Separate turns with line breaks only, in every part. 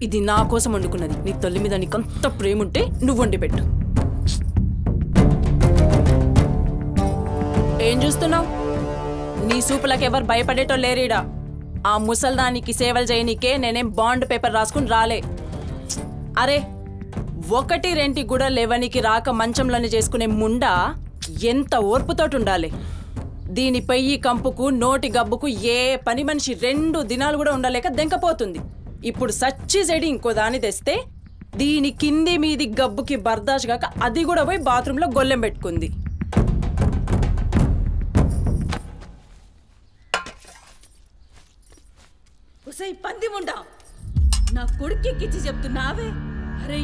ఇది నా కోసం వండుకున్నది. నీ తల్లి మీద నీకంత ప్రేమ ఉంటే నువ్వు వండి పెట్టు. ఏం చూస్తున్నావు? నీ సూపులకు ఎవరు భయపడేటో లేరీడా. ఆ ముసల్దానికి సేవలు చేయనీకే నేనేం బాండ్ పేపర్ రాసుకుని రాలే. అరే, 1-2 కూడా లేవనికి రాక మంచంలోనే చేసుకునే ముండా ఎంత ఓర్పుతోటి ఉండాలి. దీని పెయ్యి కంపుకు నోటి గబ్బుకు ఏ పని మనిషి 2 దినాలు కూడా ఉండలేక దెంకపోతుంది. ఇప్పుడు సచ్చి చెడి ఇంకో దాన్ని తెస్తే దీని కింది మీది గబ్బుకి బర్దాష్ కాక అది కూడా పోయి బాత్రూంలో గొల్లెం పెట్టుకుంది.
పందిముండా, నా కొడుకెక్కిచ్చి చెప్తున్నావే. అరే,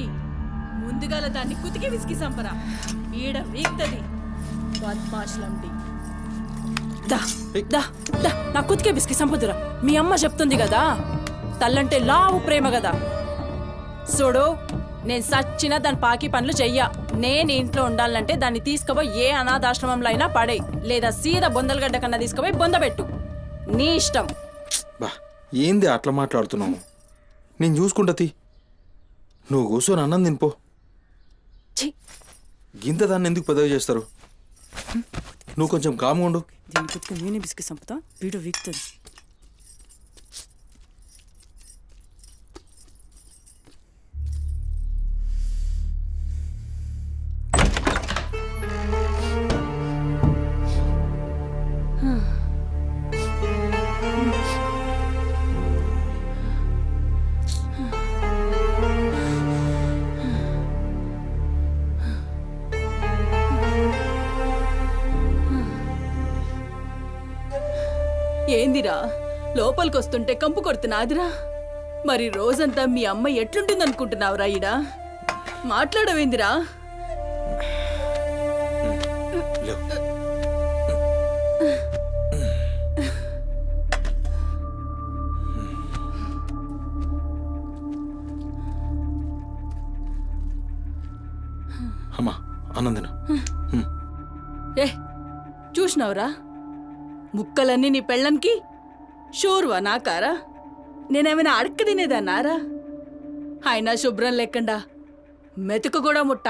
ముందుగాల దాన్ని కుతికి విసికి సంపరా. ఈడ వీక్తది బద్మాష్లంటి.
దా దా దా నా కుతికే బిస్కి సంపదురా. మీ అమ్మ చెప్తుంది కదా, తల్లంటే లావు ప్రేమ కదా. చూడు, నేను సచ్చిన దాని పాకి పనులు చెయ్యా. నేను ఇంట్లో ఉండాలంటే దాన్ని తీసుకుపోయి ఏ అనాథాశ్రమంలో అయినా పడే, లేదా సీదా బొందలగడ్డ కన్నా తీసుకుపోయి బొందబెట్టు. నీ ఇష్టం.
బా, ఏంది అట్లా మాట్లాడుతున్నావు? నేను చూసుకుంటా తీ. నువ్వు కూర్చొని అన్నం తినిపో. గింత దాన్ని ఎందుకు పెద్దగా చేస్తారు? నువ్వు కొంచెం కామ్గా ఉండు.
దీని కుతికి నేనే బిస్కి సంపుతా, వీడు వీక్తుంది.
ఏందిరా, లోపలికొస్తుంటే కంపు కొడుతున్నాదిరా. మరి రోజంతా మీ అమ్మ ఎట్లుంటుందనుకుంటున్నావురా? ఈడా మాట్లాడవేందిరా?
అమ్మా, అన్నం తిను.
ఏ, చూసినావురా? ముక్కలన్నీ నీ పెళ్ళన్కి షోర్వా నాకారా? నేనేమైనా అడక్క తినేదన్నారా? అయినా శుభ్రం లేకుండా మెతుకు కూడా ముట్ట.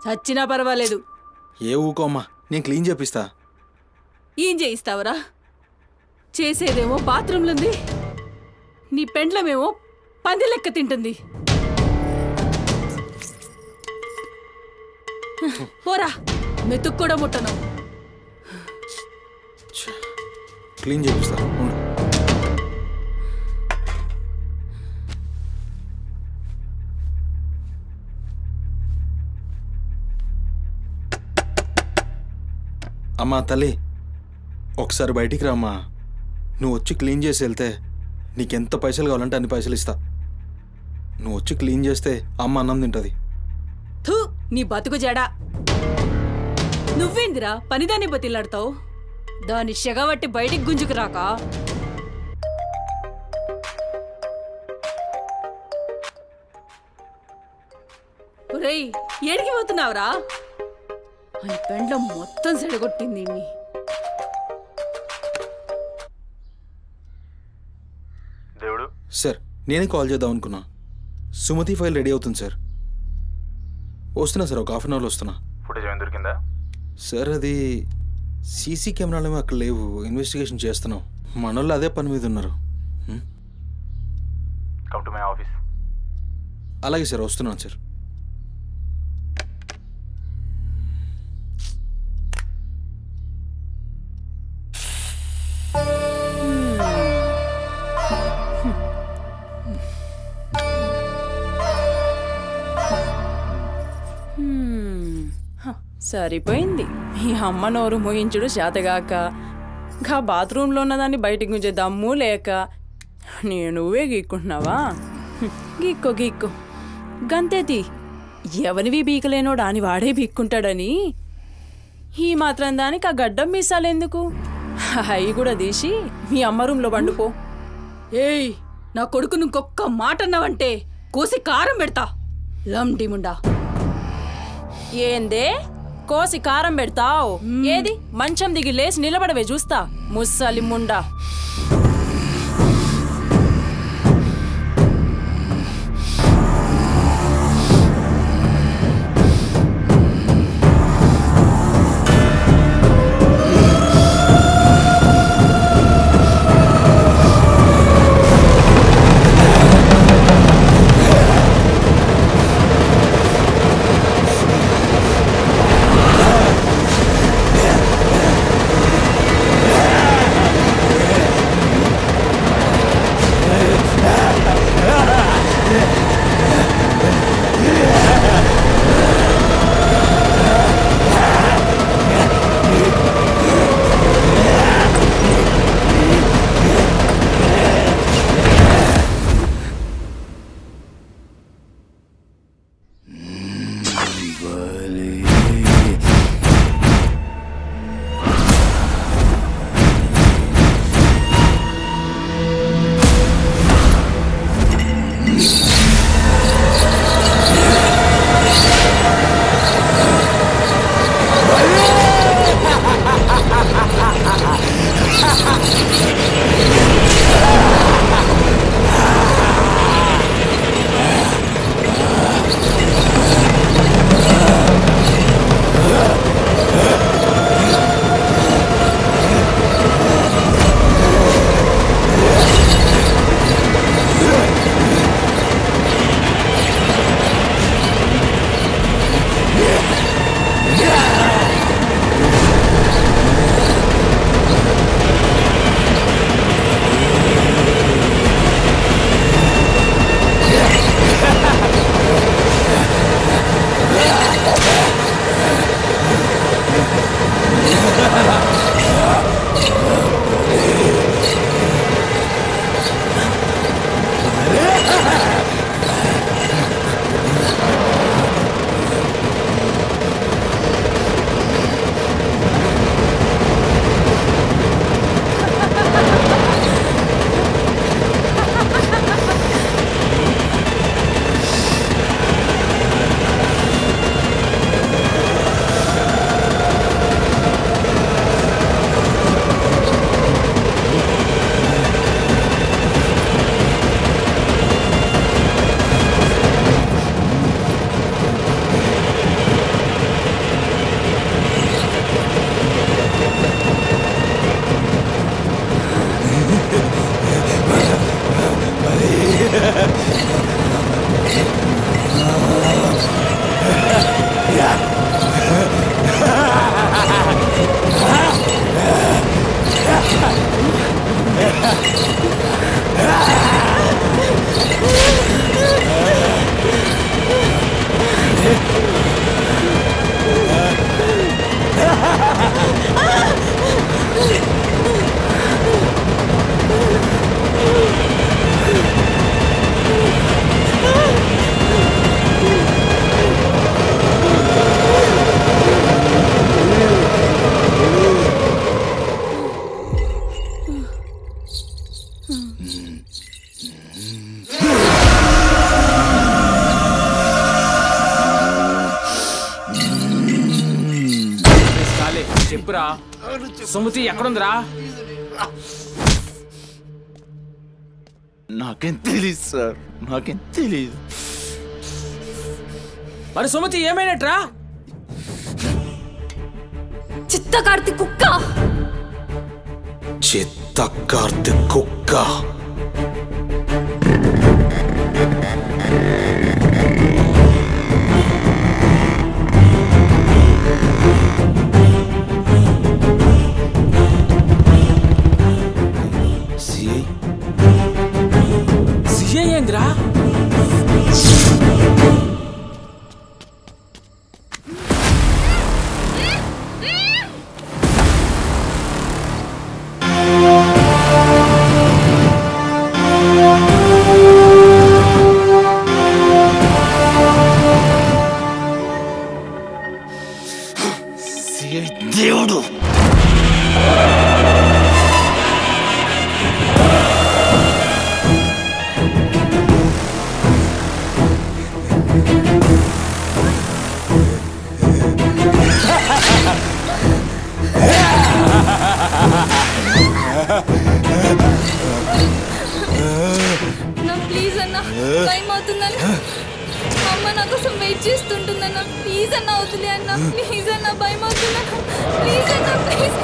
చచ్చినా పర్వాలేదు.
ఏ ఊకో అమ్మా, నేను క్లీన్ చేపిస్తా.
ఏం చేయిస్తావురా? చేసేదేమో బాత్రూంలుంది, నీ పెండ్లమేమో పంది లెక్క తింటుంది. పోరా, మెతుకు కూడా ముట్టను.
క్లీన్ చేపిస్తా. ఉండు. అమ్మా తల్లి, ఒకసారి బయటికి రామ్మా. నువ్వు వచ్చి క్లీన్ చేసి వెళ్తే నీకెంత పైసలు కావాలంటే అన్ని పైసలు ఇస్తా. నువ్వు వచ్చి క్లీన్ చేస్తే అమ్మ అన్నం తింటుంది.
థూ, నీ బతుకు జడా. నువ్వేందిరా పనిదాన్ని బతిలాడతావు? దాని షెగబట్టి బయటికి గుంజుకు రాక. ఒరేయ్, ఏడికి పోతున్నావురా? అని పెండ్లం మొత్తం సెడగొట్టింది.
దేవుడు
సార్, నేనే కాల్ చేద్దాం అనుకున్నా. సుమతి ఫైల్ రెడీ అవుతుంది సార్. వస్తున్నా సార్, ఒక హాఫ్ అన్ అవర్లో వస్తున్నా.
ఫుటేజ్ ఏమైనా దొరికిందా?
సార్, అది సీసీ కెమెరాలు అక్కడ లేవు. ఇన్వెస్టిగేషన్ చేస్తున్నాం. మనోళ్ళు అదే పని మీద ఉన్నారు.
Come to my office.
అలాగే సార్, వస్తున్నాను సార్.
సరిపోయింది. ఈ అమ్మ నోరు మోయించుడు చేతగాక, గా బాత్రూంలో ఉన్నదాన్ని బయటికి గుంజే దమ్ము లేక నువ్వే గీక్కుంటున్నావా? గీక్కో గీక్కో, గంతేతి. ఎవరివి బీకలేనోడా అని వాడే బీక్కుంటాడని ఈ మాత్రం దానికి ఆ గడ్డం మీసాలెందుకు? అవి కూడా తీసి మీ అమ్మ రూంలో వండుకో.
ఏయ్, నా కొడుకు ఇంకొక్క మాట అన్నావంటే కోసి కారం పెడతా. లండిముండా.
ఏందే కోసి కారం పెడతావు? ఏది మంచం దిగి లేచి నిలబడవే చూస్తా, ముస్సలి ముండా.
చెప్పిరా. సుమతి ఎక్కడుందిరా?
నాకేం తెలీదు సార్, నాకేం తెలీదు.
మరి సుమతి ఏమైనట్రా?
చిత్త కార్తీ కుక్క.
చిత్త కార్తిక్ కుక్క.
సిఐ ఏందిరా?
దేవుడు
ప్లీజ్ అన్న, టైం అవుతుందన్న. అమ్మ నా కోసం వెయిట్ చేస్తుంటుందన్న. ప్లీజ్ అన్న అవుతుంది అన్న. ప్లీజ్ అన్న, భయం అవుతుందన్న. ప్లీజ్ అన్న, ప్లీజ్.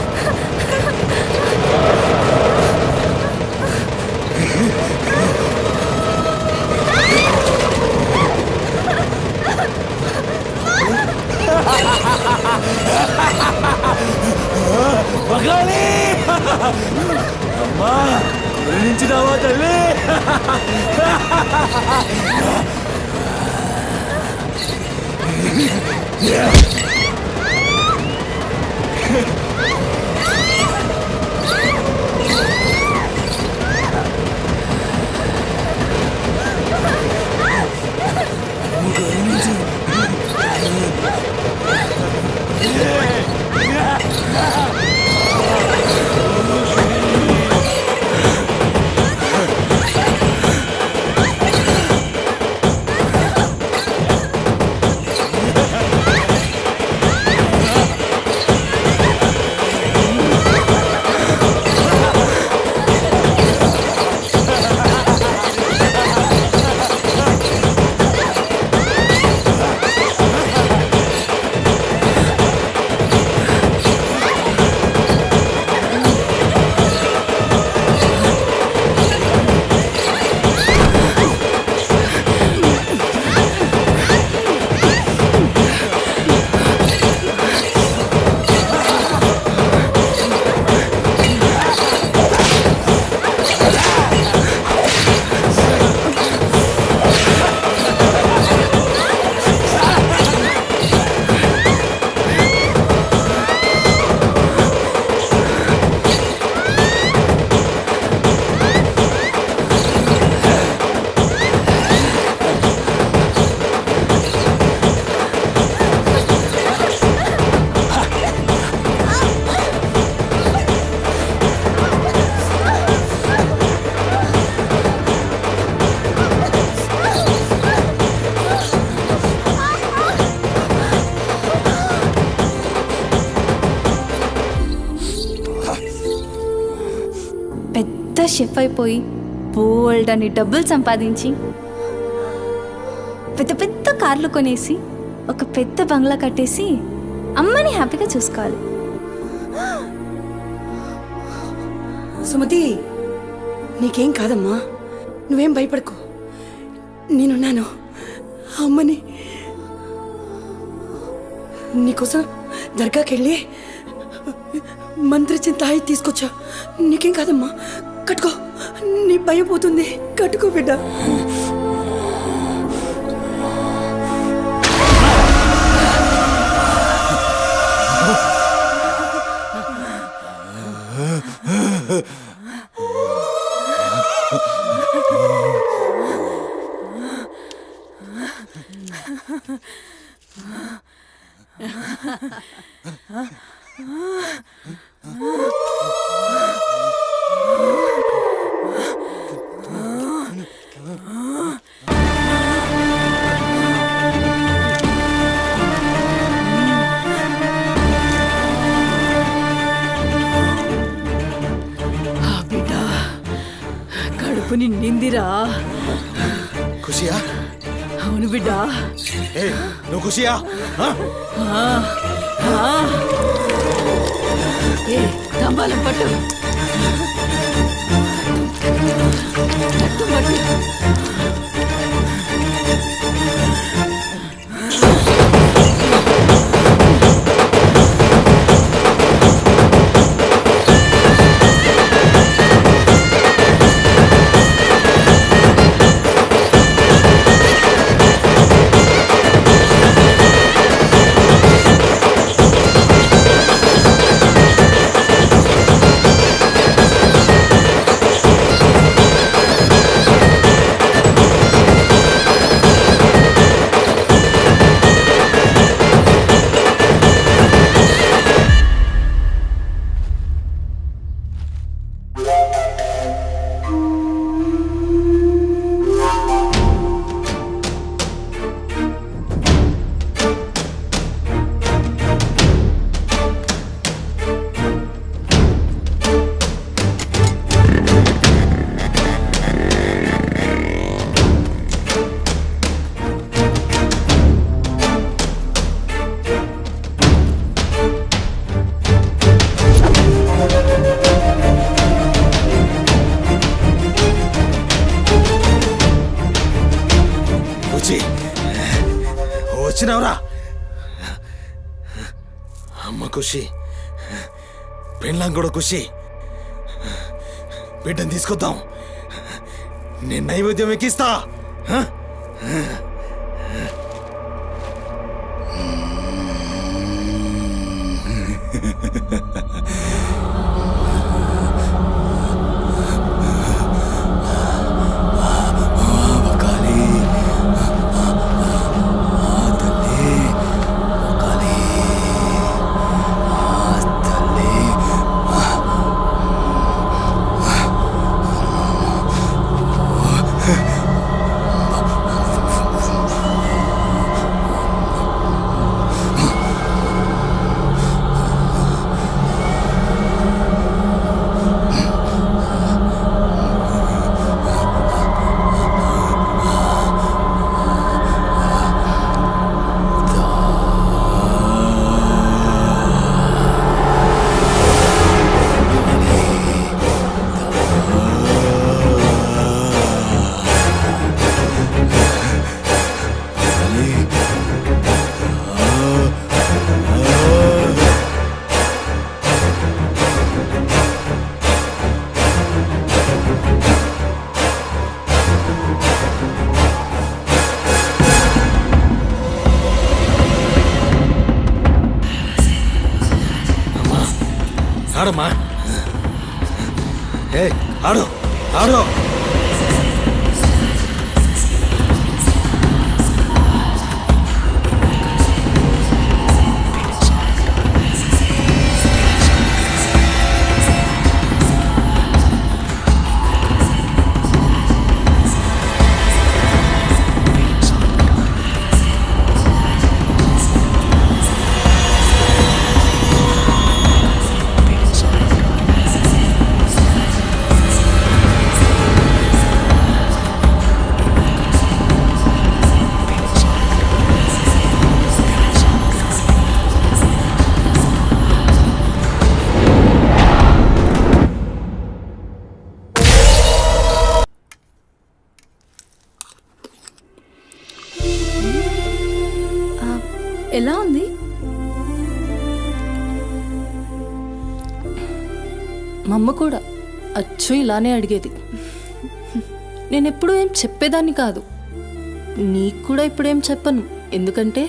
మగాలి అమ్మా, గురించినావా తల్లి?
షెఫ్ అయిపోయి బోల్డ్ అని డబ్బులు సంపాదించి పెద్ద పెద్ద కార్లు కొనేసి ఒక పెద్ద బంగ్లా కట్టేసి అమ్మని హ్యాపీగా చూసుకోవాలి.
సుమతి, నీకేం కాదమ్మా, నువ్వేం భయపడకు, నేనున్నాను. అమ్మని నీకోసం దర్గాకెళ్ళి మంత్రిచ్చిన తాయి తీసుకొచ్చా. నీకేం కాదమ్మా, కట్టుకో, నీ భయం పోతుంది. కట్టుకో బిడ్డ. నిందిరా.
ఖుషియా?
అవును బిడ్డ.
ఏ నువ్వు ఖుషియా?
ఏ తంబాలం పట్టు. పట్టు, పట్టు.
వచ్చినావురా అమ్మ ఖుషి, పెళ్ళాం కూడా ఖుషి. బిడ్డను తీసుకొద్దాం, నేను నైవేద్యం ఎక్కిస్తా. ఆడమ్మా, ఏ ఆడు ఆడు.
ఎలా ఉంది?
మా అమ్మ కూడా అచ్చు ఇలానే అడిగేది. నేను ఎప్పుడూ ఏం చెప్పేదాన్ని కాదు, నీకు కూడా ఇప్పుడేం చెప్పను. ఎందుకంటే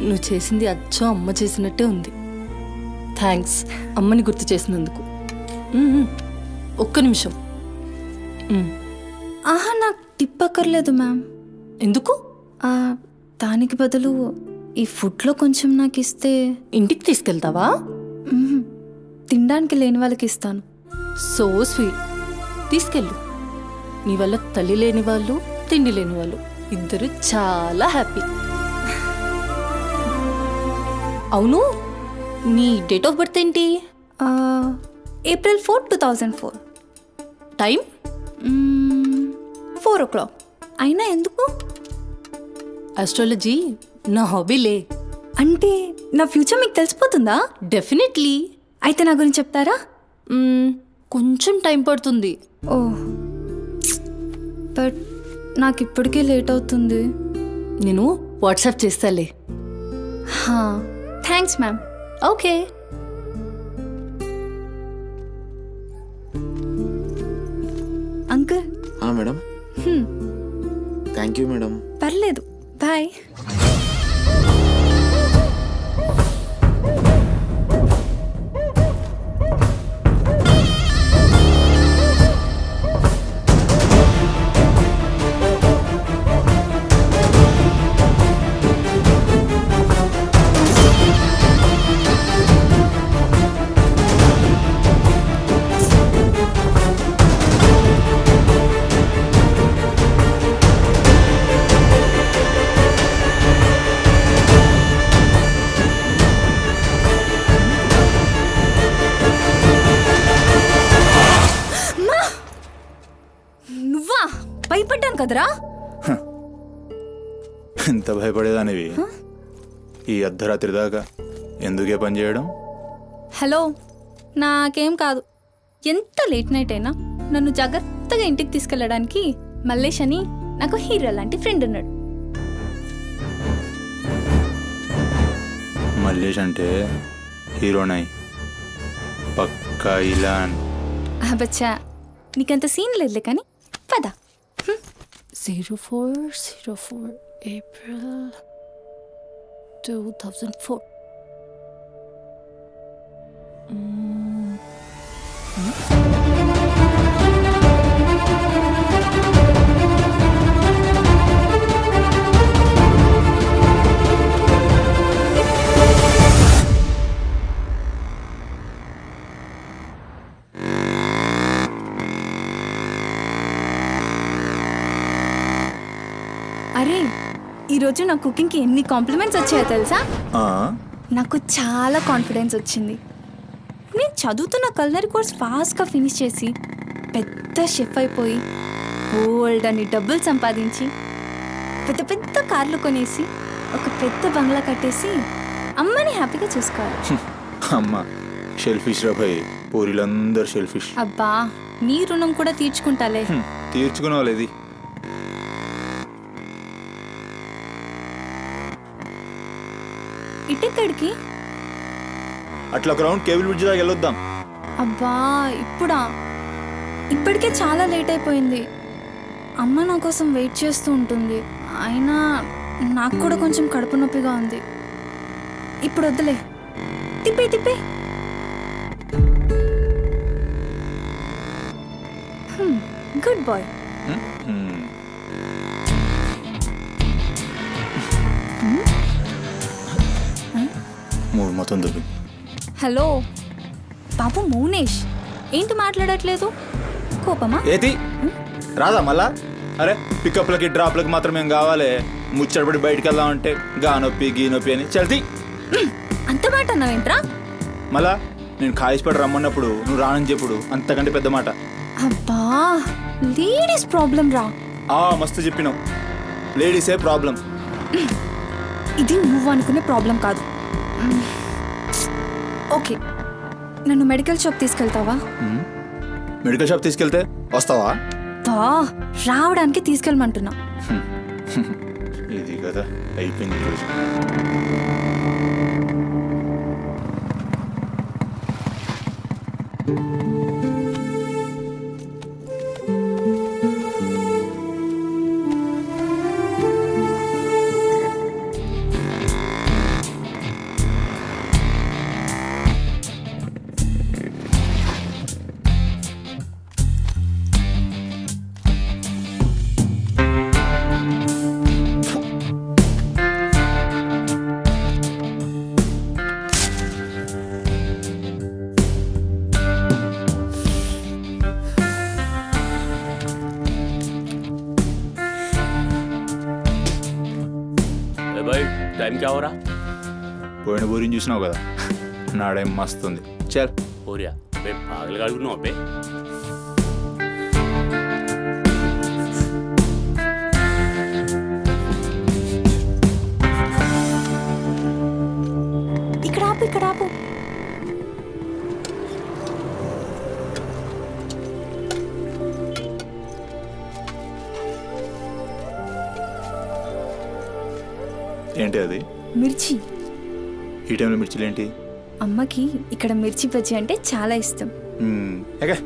నువ్వు చేసింది అచ్చు అమ్మ చేసినట్టే ఉంది. థ్యాంక్స్ అమ్మని గుర్తు చేసినందుకు. ఒక్క నిమిషం.
ఆహా, నాకు టిప్ అక్కర్లేదు మ్యామ్.
ఎందుకు?
దానికి బదులు ఈ ఫుడ్లో కొంచెం నాకు ఇస్తే.
ఇంటికి తీసుకెళ్తావా?
తినడానికి లేని వాళ్ళకి ఇస్తాను.
So sweet. తీసుకెళ్ళు. నీ వల్ల తల్లి లేని వాళ్ళు, తిండి లేని వాళ్ళు ఇద్దరు చాలా హ్యాపీ. అవును, నీ డేట్ ఆఫ్ బర్త్ ఏంటి?
April 4, 2004.
టైం?
4 o'clock. అయినా ఎందుకు?
ఆస్ట్రాలజీ నా హాబీలే.
అంటే నా ఫ్యూచర్ మీకు తెలిసిపోతుందా?
డెఫినెట్లీ.
అయితే నా గురించి చెప్తారా?
కొంచెం టైం పడుతుంది.
ఓ బట్ నాకు ఇప్పటికే లేట్ అవుతుంది.
నేను వాట్సాప్ చేస్తాలే.
Thanks ma'am.
Okay.
Uncle.
Madam thank you madam.
పర్లేదు, బాయ్. నువ్వా? భయపడ్డాను కదరా.
ఎంత భయపడేదానివి ఈ అర్ధరాత్రి దాకా ఎందుకే పని చేయడం?
హలో, నాకేం కాదు. ఎంత లేట్ నైట్ అయినా నన్ను జాగ్రత్తగా ఇంటికి తీసుకెళ్ళడానికి మల్లేష్ అని నాకు హీరో లాంటి ఫ్రెండ్ ఉన్నాడు.
మల్లేష్ అంటే హీరోనై పక్కా ఇలాన్.
బచ్చా, నీకంత సీన్ లేదులే కానీ పద.
0404 April 2004.
అరే, ఈరోజు నా కుకింగ్కి ఎన్ని కాంప్లిమెంట్స్ వచ్చాయో తెలుసా? నాకు చాలా కాన్ఫిడెన్స్ వచ్చింది. నేను చదువుతున్న కల్నరీ కోర్స్ ఫాస్ట్గా ఫినిష్ చేసి పెద్ద షెఫ్ అయిపోయి బోల్డ్ అని డబ్బులు సంపాదించి పెద్ద పెద్ద కార్లు కొనేసి ఒక పెద్ద బంగ్లా కట్టేసి అమ్మని హ్యాపీగా చూసుకోవాలి.
అమ్మ షెల్ఫిష్ రా భయ్, పూరిలందరూ షెల్ఫిష్.
అబ్బా, నీ రుణం కూడా తీర్చుకుంటాలే.
తీర్చుకునే వాళ్ళది.
ఇటెక్కడికి?
అట్లా ఒక రౌండ్ కేబుల్ బ్రిడ్జ్ దాకా వెళ్ళొద్దాం.
అబ్బా, ఇప్పుడా? ఇప్పటికే చాలా లేట్ అయిపోయింది. అమ్మ నా కోసం వెయిట్ చేస్తూ ఉంటుంది. అయినా నాకు కూడా కొంచెం కడుపు నొప్పిగా ఉంది. ఇప్పుడు వద్దులే, తిప్పే తిప్పే. Goodbye.
మూడు మొత్తం దుబ్బి.
హలో బాబు మౌనేష్, ఏంటి మాట్లాడట్లేదు? కోపమా?
ఏది రాదా మళ్ళా? అరే పికప్లకి డ్రాప్లకి మాత్రం ఏం కావాలి, ముచ్చటపడి బయటికి వెళ్దామంటే గా నొప్పి గీ నొప్పి అని చల్తీ.
అంత మాట అన్నావేంట్రా?
మళ్ళా నేను కాయిస్పడి రమ్మన్నప్పుడు నువ్వు రానని చెప్పుడు అంతకంటే పెద్ద మాట.
అబ్బా, లేడీస్ ప్రాబ్లం రా.
మస్తు చెప్పినావు, లేడీసే ప్రాబ్లం.
ఇది నువ్వు అనుకునే ప్రాబ్లం కాదు. ఓకే, నన్ను మెడికల్ షాప్ తీసుకెళ్తావా?
మెడికల్ షాప్ తీసుకెళ్తే వస్తావా?
రావడానికి తీసుకెళ్ళమంటున్నా.
ఇది కదా అయిపోయింది ఈరోజు.
टाइम क्या हो रहा?
పోయిన బోరిని చూసినావు కదా, నాడేం మస్తుంది. చల్
हो रहा पागल गाड़ी पे
ఏంటి అది?
మిర్చి.
ఈ టైంలో మిర్చిలు ఏంటి?
అమ్మకి ఇక్కడ మిర్చి బజ్జీ అంటే చాలా ఇష్టం.
ఎగా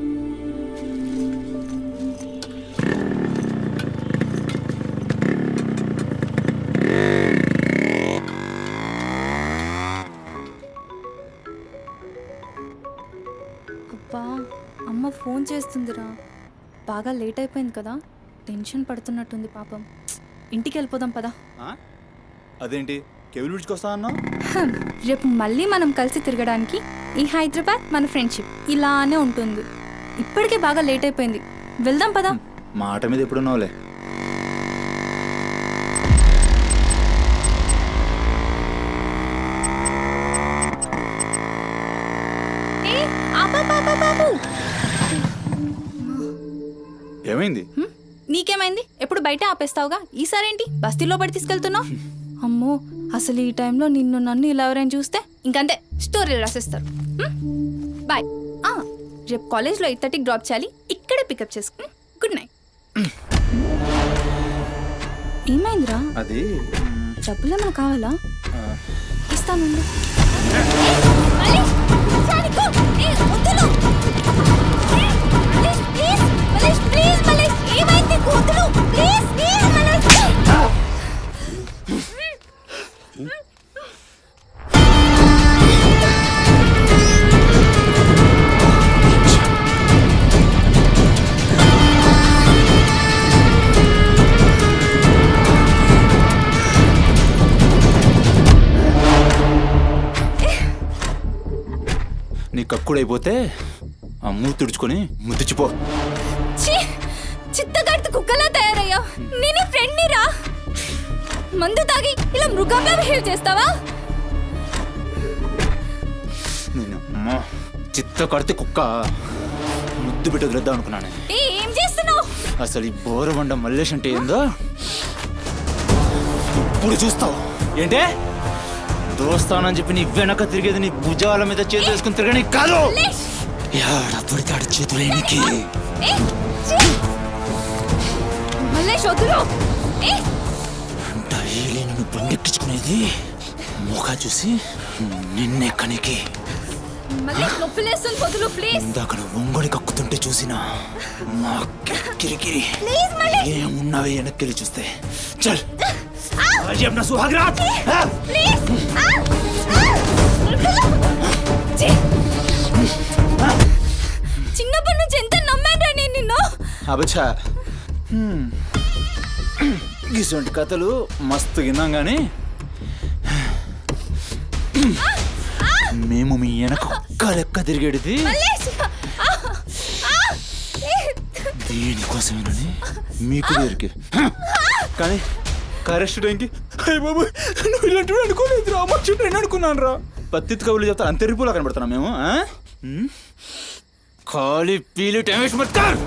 అబ్బా, అమ్మ ఫోన్ చేస్తుందిరా. బాగా లేట్ అయిపోయింది కదా, టెన్షన్ పడుతున్నట్టుంది పాపం. ఇంటికి వెళ్ళిపోదాం పదా.
అదేంటి కేబుల్ విడిచుకొస్తా అన్నావు?
రేపు మళ్ళీ మనం కలిసి తిరగడానికి ఈ హైదరాబాద్ మన ఫ్రెండ్షిప్ ఇలానే ఉంటుంది. ఇప్పటికే బాగా లేట్ అయిపోయింది, వెళ్దాం పదా.
మాట మీద ఎప్పుడున్నావులే. ఏమైంది?
నీకేమైంది? ఎప్పుడు బయట ఆపేస్తావుగా, ఈసారేంటి బస్తీలో పడి తీసుకెళ్తున్నావు? అమ్మో, అసలు ఈ టైంలో నిన్ను నన్ను ఇలా ఎవరైనా చూస్తే ఇంకంతే, స్టోరీలు రాసేస్తారు. బాయ్. రేపు కాలేజ్లో 8:30కి డ్రాప్ చేయాలి, ఇక్కడే పికప్ చేసుకుని. Good night. ఏమైందిరా?
అది
డబ్బులు ఏమైనా కావాలా? ఇస్తాను.
నీ కక్కుడైపోతే ఆ మూతి తుడుచుకొని ముద్దుచిపో.
చిత్తగడితే కుక్కలా తయారయ్యా. నేను ఫ్రెండ్ని రా. మందు తాగి ఇలా మృగంగా బిహేవ్ చేస్తావా?
నేను చిత్త కడితే కుక్క ముద్దు పెట్టి వదిలేద్దాం అనుకున్నాను.
ఏం చేస్తున్నావు?
అసలు ఈ బోరబండ మల్లేష్ అంటే ఏందో ఇప్పుడు చూస్తావు. ఏంటే దోస్తానని చెప్పి నీ వెనక తిరిగేది నీ భుజాల మీద చేతులు వేసుకుని తిరగని కాదు. పడితాడు చేతులేనికి. డైలీ నన్ను బండెక్కించుకునేది ముఖ చూసి నిన్నెక్కనికి. ఇందాక నువ్వు ఒంగొని కక్కుతుంటే చూసినా మా కిరికిరి ఏమున్నావే వెనక్కి చూస్తే. చల్ अपना सुहागरात
చిన్నప్పటి నుంచి ఎంత నమ్మాను నేను నిన్ను.
అబచ్చా, ఇటువంటి కథలు మస్తు విన్నాం కానీ మేము మీ వెనక ఒక్క లెక్క తిరిగేది దేనికోసమేనని మీకు దొరికి. కానీ కరెస్ట్ టైంకి అయ్య బాబు నువ్వు ఇలాంటివి అనుకోలేదు రా, మా చుట్టూ నేను అనుకున్నాను రా. పత్తి కబుర్లు చెప్తా అంత రిపులా కనబడుతున్నాం మేము. ఖాళీ పీలు టైం వేస్ట్ మత్ కర్.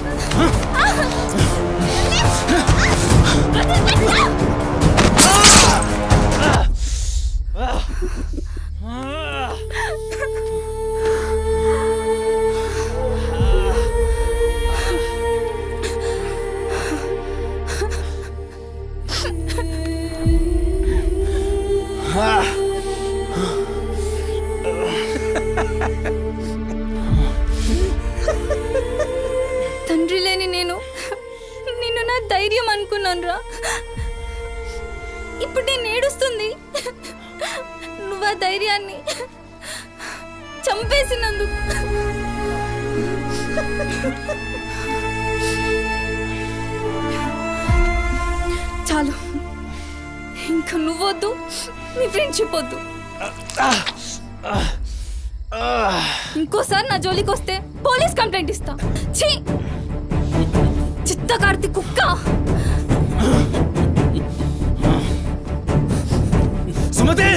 తండ్రి లేని నేను నిన్ను నా ధైర్యం అనుకున్నాను రా. ఇప్పుడు నేను ఏడుస్తుంది నువ్వు ఆ ధైర్యాన్ని చంపేసినందుకు. చాలు, ఇంకా నువ్వొద్దు, నీ ఫ్రెండ్షిప్ వద్దు. ఇంకోసారి నా జోలికి వస్తే పోలీస్ కంప్లైంట్ ఇస్తా. ఛీ, చిత్తకార్తి కుక్క.
సుమతి,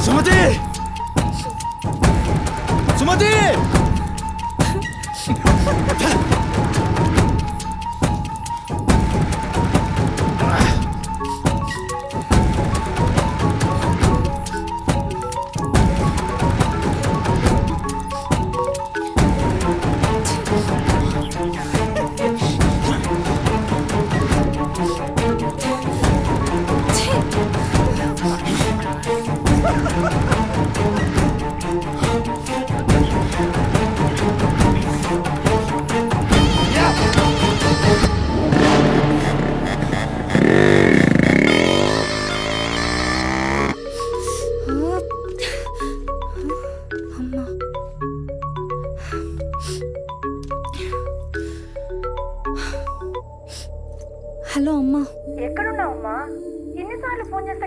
సుమతి, సుమతి.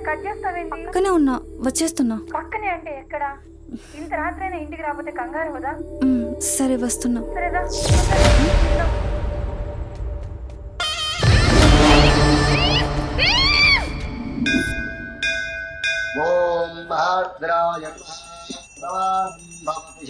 కట్ చేస్తావేంటి?
పక్కనే ఉన్నా, వచ్చేస్తున్నా.
పక్కనే అంటే ఎక్కడ? ఇంత రాత్రైనా ఇంటికి రాకపోతే కంగారు కదా?
సరే వస్తున్నా.
సరేదా?
ఓం భద్రాయ